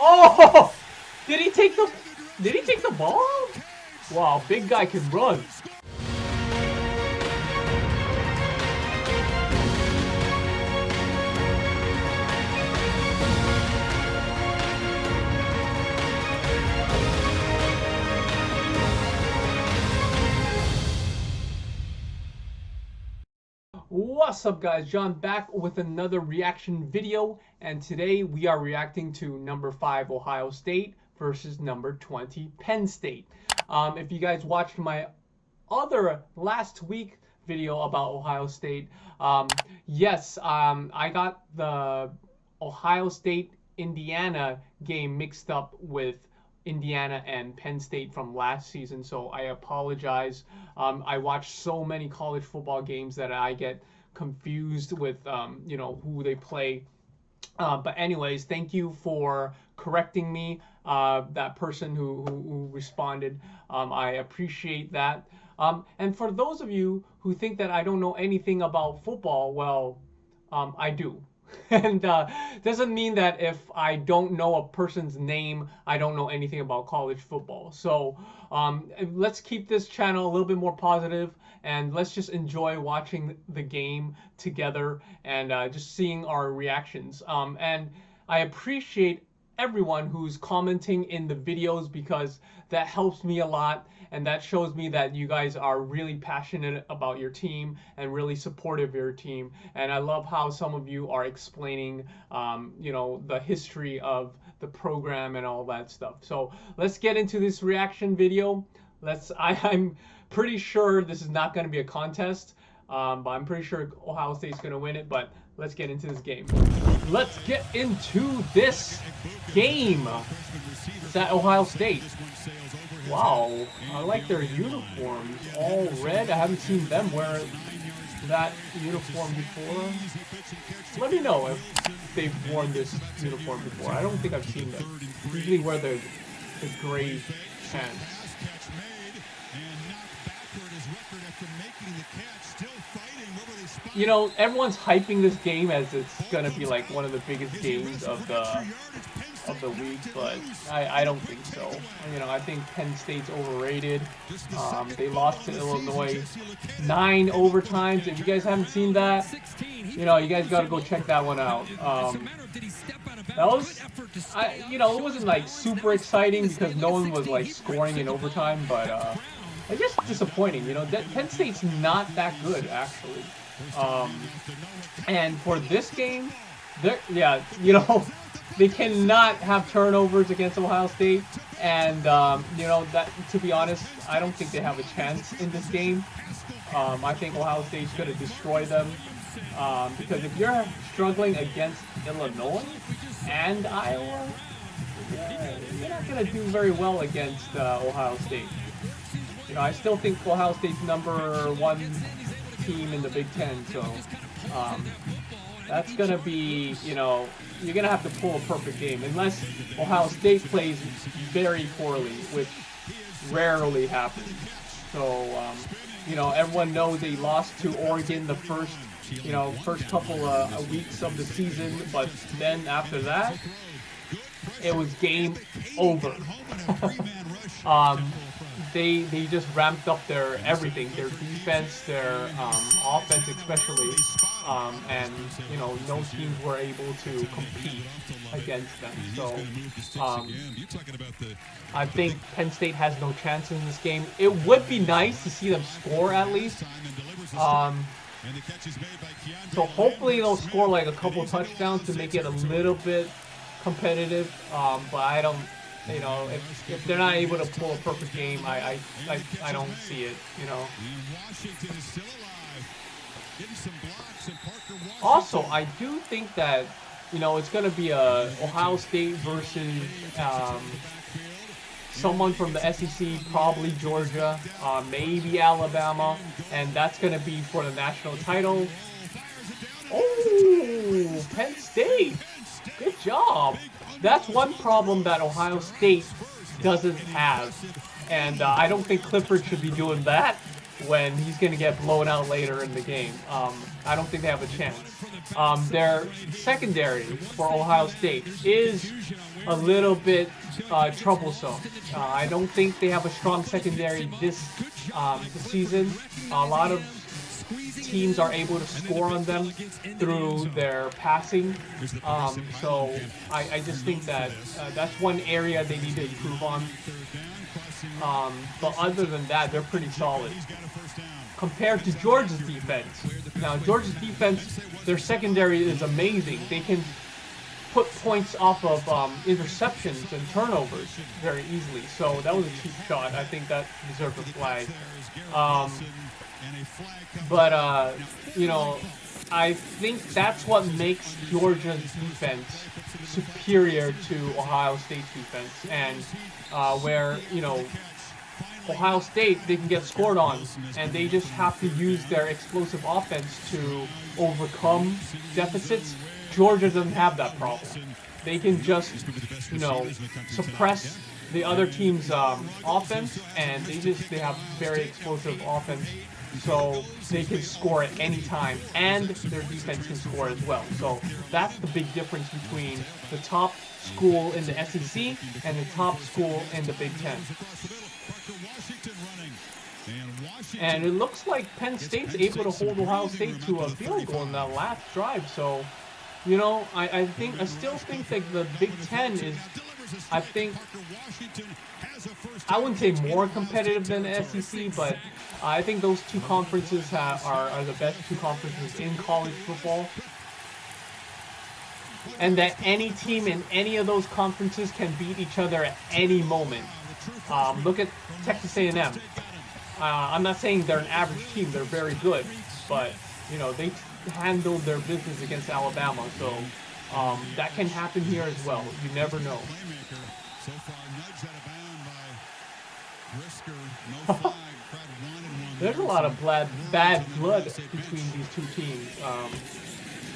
Oh! Did he take the ball? Wow, big guy can run. What's up guys, John back with another reaction video, and today we are reacting to number 5 Ohio State versus number 20 Penn State. If you guys watched my other last week video about Ohio State, yes, I got the Ohio State Indiana game mixed up with Indiana and Penn State from last season, so I apologize. I watch so many college football games that I get confused with who they play. But anyways, thank you for correcting me, that person who responded. I appreciate that. And for those of you who think that I don't know anything about football, well, I do. And doesn't mean that if I don't know a person's name, I don't know anything about college football. So let's keep this channel a little bit more positive, and let's just enjoy watching the game together and just seeing our reactions. And I appreciate everyone who's commenting in the videos, because that helps me a lot, and that shows me that you guys are really passionate about your team and really supportive of your team. And I love how some of you are explaining the history of the program and all that stuff. So let's get into this reaction video. I'm pretty sure this is not going to be a contest, but I'm pretty sure Ohio State's going to win it. But let's get into this game. Let's get into this game. It's at Ohio State. Wow, I like their uniforms, all red. I haven't seen them wear that uniform before. Let me know if they've worn this uniform before. I don't think I've seen them. They usually wear the gray pants. You know, everyone's hyping this game as it's gonna be like one of the biggest games of the week, but I don't think so. You know, I think Penn State's overrated. They lost to Illinois 9 overtimes. If you guys haven't seen that, you know, you guys got to go check that one out. That was, it wasn't like super exciting because no one was like scoring in overtime, but it's just disappointing. You know, Penn State's not that good actually. And for this game, they cannot have turnovers against Ohio State, and that, to be honest, I don't think they have a chance in this game. I think Ohio State's going to destroy them, because if you're struggling against Illinois and Iowa, you're not going to do very well against Ohio State. You know, I still think Ohio State's #1 team in the Big Ten, so that's going to be, you're going to have to pull a perfect game, unless Ohio State plays very poorly, which rarely happens. So, everyone knows they lost to Oregon the first couple of weeks of the season, but then after that, it was game over. They just ramped up their everything, their defense, their offense especially, and no teams were able to compete against them. So I think Penn State has no chance in this game. It would be nice to see them score at least. So hopefully they'll score like a couple touchdowns to make it a little bit competitive. But I don't. If they're not able to pull a perfect game, I don't see it, Also, I do think that, it's going to be a Ohio State versus someone from the SEC, probably Georgia, maybe Alabama, and that's going to be for the national title. Oh, Penn State. Good job. That's one problem that Ohio State doesn't have. And I don't think Clifford should be doing that when he's going to get blown out later in the game. I don't think they have a chance. Their secondary for Ohio State is a little bit troublesome. I don't think they have a strong secondary this season. A lot of teams are able to score on them through their passing. So I just think that that's one area they need to improve on. But other than that, they're pretty solid compared to Georgia's defense. Now, Georgia's defense, their secondary is amazing. They can put points off of interceptions and turnovers very easily. So that was a cheap shot. I think that deserved a flag. You know, I think that's what makes Georgia's defense superior to Ohio State's defense. And where, you know, Ohio State, they can get scored on, and they just have to use their explosive offense to overcome deficits. Georgia doesn't have that problem. They can just, you know, suppress the other team's offense, and they have very explosive offense, so they can score at any time, and their defense can score as well. So that's the big difference between the top school in the SEC and the top school in the Big Ten. And it looks like Penn State's able to hold Ohio State to a field goal in that last drive. So, you know, I still think that the Big Ten is, I think, I wouldn't say more competitive than the SEC, but I think those two conferences are the best two conferences in college football. And that any team in any of those conferences can beat each other at any moment. Look at Texas A&M. I'm not saying they're an average team, they're very good, but, you know, they handled their business against Alabama, so that can happen here as well. You never know. There's a lot of bad blood between these two teams.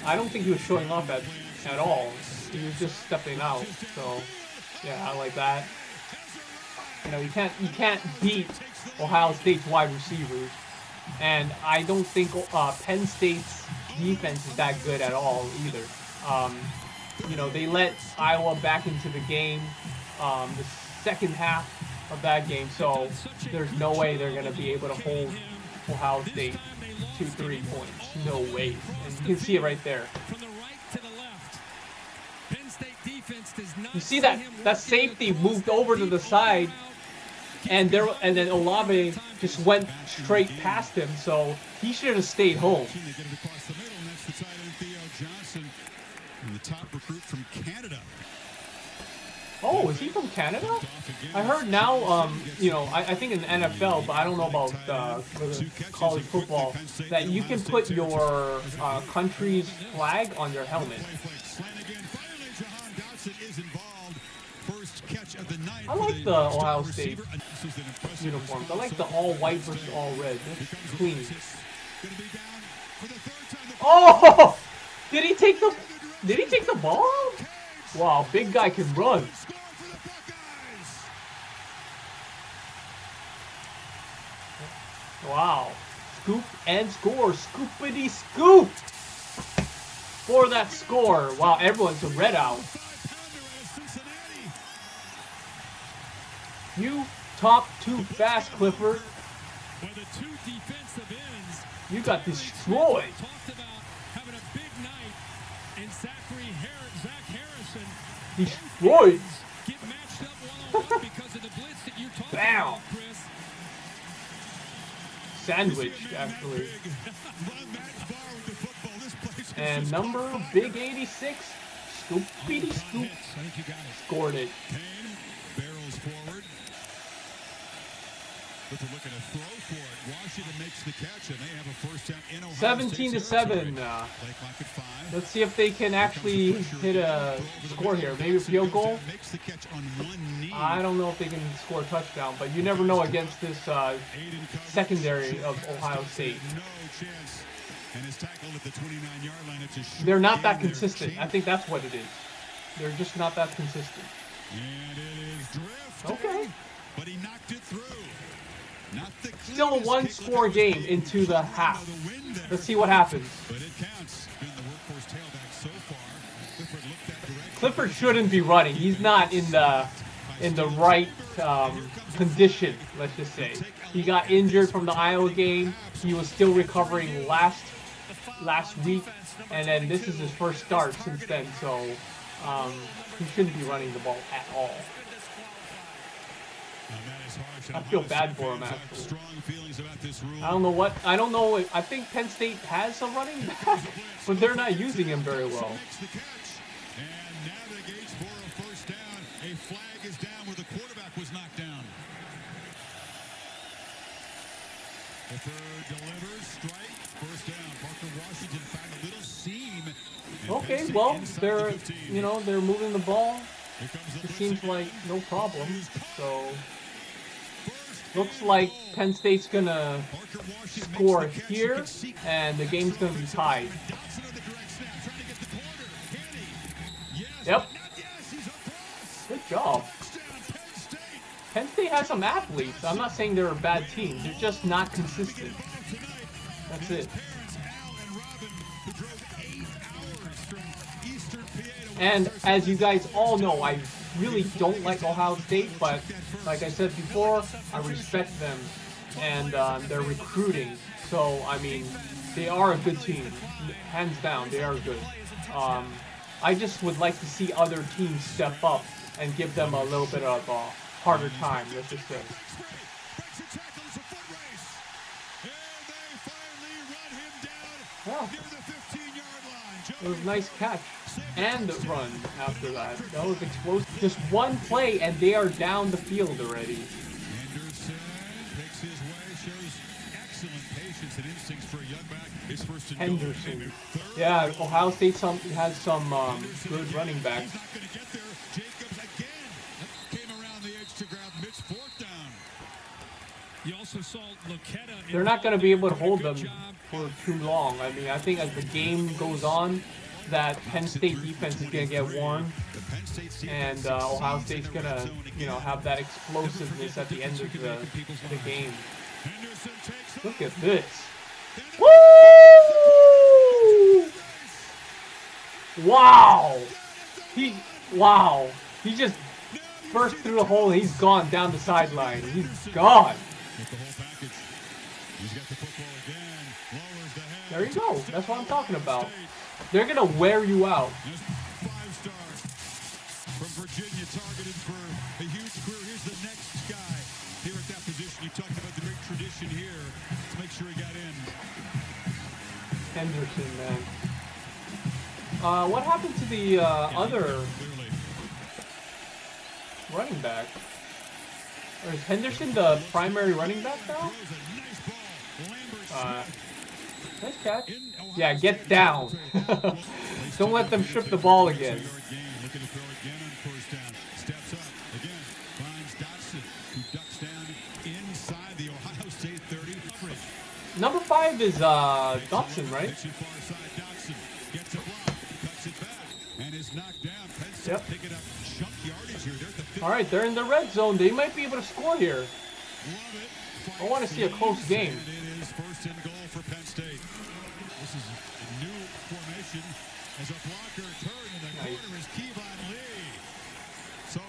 I don't think he was showing off at all. He was just stepping out, so yeah, I like that. You know, you can't beat Ohio State's wide receivers, and I don't think Penn State's defense is that good at all either. You know, they let Iowa back into the game the second half of that game, so there's no way they're going to be able to hold Ohio State to 3 points. No way. And you can see it right there. You see that safety moved over to the side, and then Olave just went straight past him, so he should have stayed home. Oh, is he from Canada? I heard now, you know, I think in the NFL, but I don't know about the college football, that you can put your country's flag on your helmet. I like the Ohio State uniforms. I like the all white versus all red. That's clean. Oh! Did he take the ball? Wow, big guy can run. Wow. Scoop and score. Scoopity scoop! For that score. Wow, everyone's a red out. You top too fast, Clifford. You got destroyed. Destroyed. Bam. Sandwiched, actually. And number Big 86, Scoopity Scoop, scored it. 17-7. Let's see if they can actually hit a score here. Maybe a field goal. I don't know if they can score a touchdown, but you never know against this secondary of Ohio State. They're not that consistent. I think that's what it is. They're just not that consistent. Okay. But he knocked it through. Still a one-score game into the half. Let's see what happens. Clifford shouldn't be running. He's not in the right condition, let's just say. He got injured from the Iowa game. He was still recovering last week, and then this is his first start since then, so he shouldn't be running the ball at all. I feel bad for him, actually. I don't know. I think Penn State has a running back, but they're not using him very well. And navigates for a first down. A flag is down where the quarterback was knocked down. The third delivers, strike, first down. Parker Washington found a little seam. Okay, well, they're moving the ball. It seems like no problem. So looks like Penn State's gonna score here, and the game's gonna be tied. Yep. Good job. Penn State has some athletes. I'm not saying they're a bad team. They're just not consistent. That's it. And as you guys all know, I really don't like Ohio State, but like I said before, I respect them and their recruiting. So, I mean, they are a good team. Hands down, they are good. I just would like to see other teams step up and give them a little bit of a harder time, let's just say. Yeah. It was a nice catch and run after that. That was explosive. Just one play and they are down the field already. Henderson picks his way, shows excellent patience and instincts for a young back. His first and Henderson. Yeah, Ohio State has some good running backs. Jacobs again came around the edge to grab Mitch fourth down. You also saw Luqueta. They're not going to be able to hold them for too long. I mean, I think as the game goes on, that Penn State defense is going to get worn, and Ohio State's going to, have that explosiveness at the end of the game. Look at this. Woo! Wow! He just burst through the hole and he's gone down the sideline. He's gone. There you go. That's what I'm talking about. They're going to wear you out. 5-star from Virginia, targeted for a huge career. Here's the next guy here at that position. You talked about the great tradition here. Let's make sure he got in. Henderson, man. What happened to the other running back? Or is Henderson the primary running back now? Nice catch. Yeah, get down. Don't let them strip the ball again. Number 5 is Dotson, right? Yep. Alright, they're in the red zone. They might be able to score here. I want to see a close game. First and goal for Penn State. This is a new formation as a blocker turn in the corner is Kevon Lee. So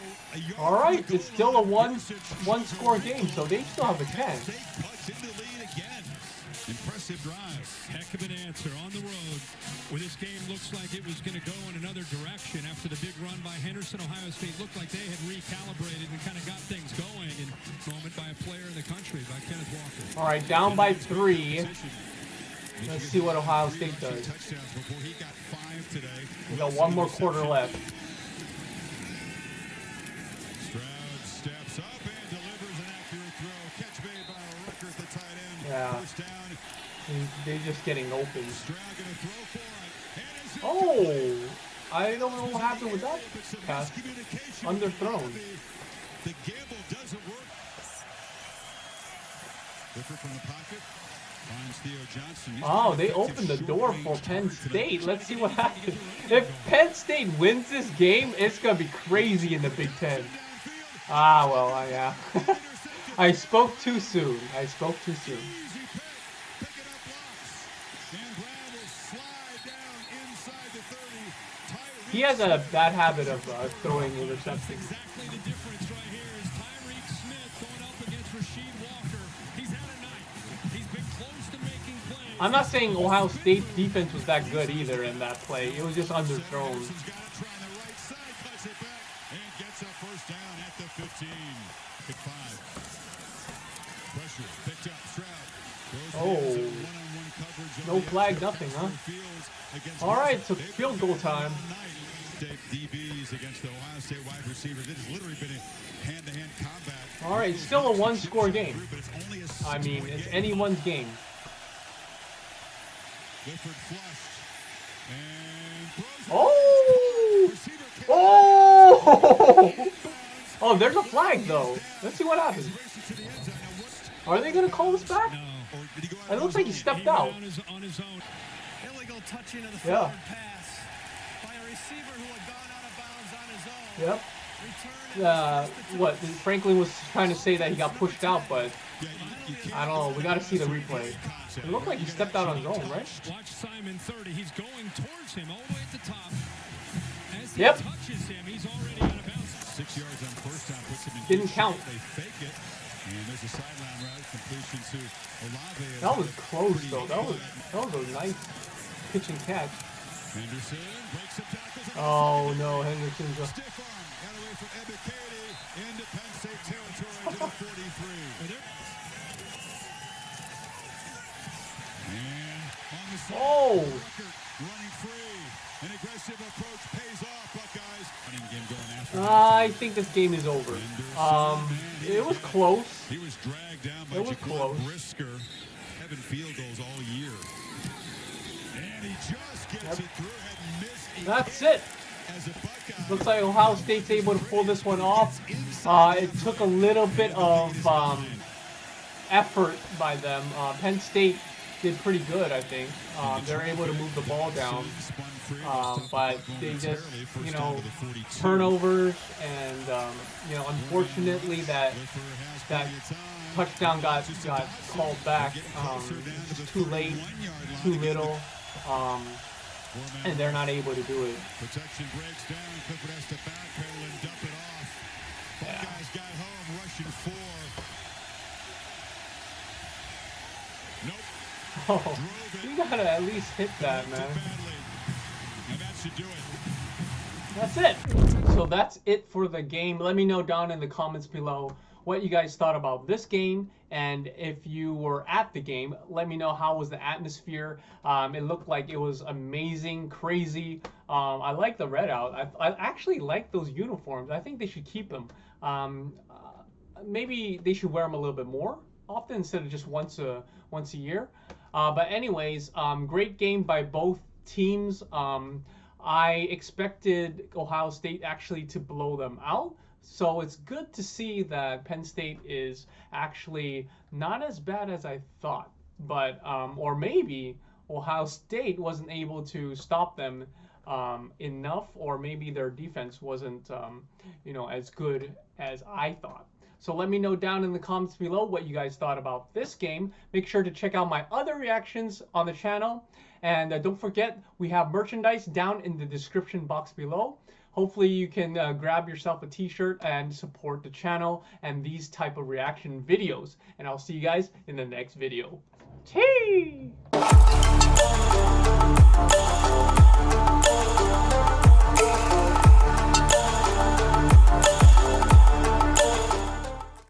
all right, it's still a one-score game, so they still have a chance. Impressive drive. Heck of an answer on the road, where this game looks like it was going to go in another direction after the big run by Henderson. Ohio State looked like they had recalibrated and kind of got things going. And moment by a player in the country, by Kenneth Walker. All right, down by 3. Let's see what Ohio State does. We got one more quarter left. Stroud steps up and delivers an accurate throw. Catch made by Rutgers, the tight end. Yeah. First down. They're just getting open. Stroud gonna throw for it. Oh! I don't know what happened with that pass. Underthrown. The gamble doesn't work. Clifford from the pocket. Finds Theo Johnson. Oh, they opened the door for Penn State. Let's see what happens. If Penn State wins this game, it's going to be crazy in the Big Ten. Ah, well, yeah. I spoke too soon. He has a bad habit of throwing interceptions. Exactly the difference right here is Tyreek Smith going up against Rasheed Walker. He's had a night. He's been close to making plays. I'm not saying Ohio State's defense was that good either in that play. It was just underthrown. Got to try on the right side, cuts it back, and gets a first down at the 15. Pick 5. Pressure picked up. Stroud. Oh. No flag, nothing, huh? All right, so field goal time. DBs against the Ohio State wide receivers. It has literally been a hand-to-hand combat. All right, still a one-score game. I mean, it's anyone's game. Clifford flushed and Oh! Oh! Oh, there's a flag though. Let's see what happens. Are they gonna call this back? It looks like he stepped out. On his own. Illegal touching of the Yeah. forward pass by a receiver who had gone out of bounds on his own. Yep. Return What? Franklin was trying to say that he got pushed out, but I don't know. We got to see the replay. It looked like he stepped out on his own, right? Watch Simon 30. He's going towards him all the way at the top. As he Yep. touches him, he's already out of bounds. 6 yards on first down puts him in. Didn't good count. shape. They fake it, and there's a sideline route completion to Olave. That was close though. That was a nice pitch and catch. Henderson breaks some tackles. Oh no, Henderson's just. Stiff arm got away from Ebikadi into Penn State territory to the 43. And on the side, Oh! running free. An aggressive approach pays off, Buckeyes. Running game going after him. I think this game is over. It was close. He was dragged down by It was Jaquan close. Brisker. Having field goals all year. And he just gets it through. Had missed That's it. as a Buckeye. Looks like Ohio State's able to pull this one off. It took a little bit of effort by them. Penn State did pretty good, I think. They're able to move the ball down, but they just, turnovers and, unfortunately that touchdown got called back. Just too late, too little, and they're not able to do it. Protection breaks down. Clifford has to backpedal and dump it off. Buckeyes got home, rushing 4. Nope. Oh, you gotta at least hit that, man. Badly. And that should do it. That's it. So that's it for the game. Let me know down in the comments below what you guys thought about this game, and if you were at the game, let me know how was the atmosphere. It looked like it was amazing, crazy. I like the red out. I actually like those uniforms. I think they should keep them. Maybe they should wear them a little bit more often instead of just once a year. But anyways, great game by both teams. I expected Ohio State actually to blow them out. So it's good to see that Penn State is actually not as bad as I thought. But, or maybe Ohio State wasn't able to stop them enough, or maybe their defense wasn't, as good as I thought. So let me know down in the comments below what you guys thought about this game. Make sure to check out my other reactions on the channel. And don't forget, we have merchandise down in the description box below. Hopefully you can grab yourself a t-shirt and support the channel and these type of reaction videos. And I'll see you guys in the next video. Chee!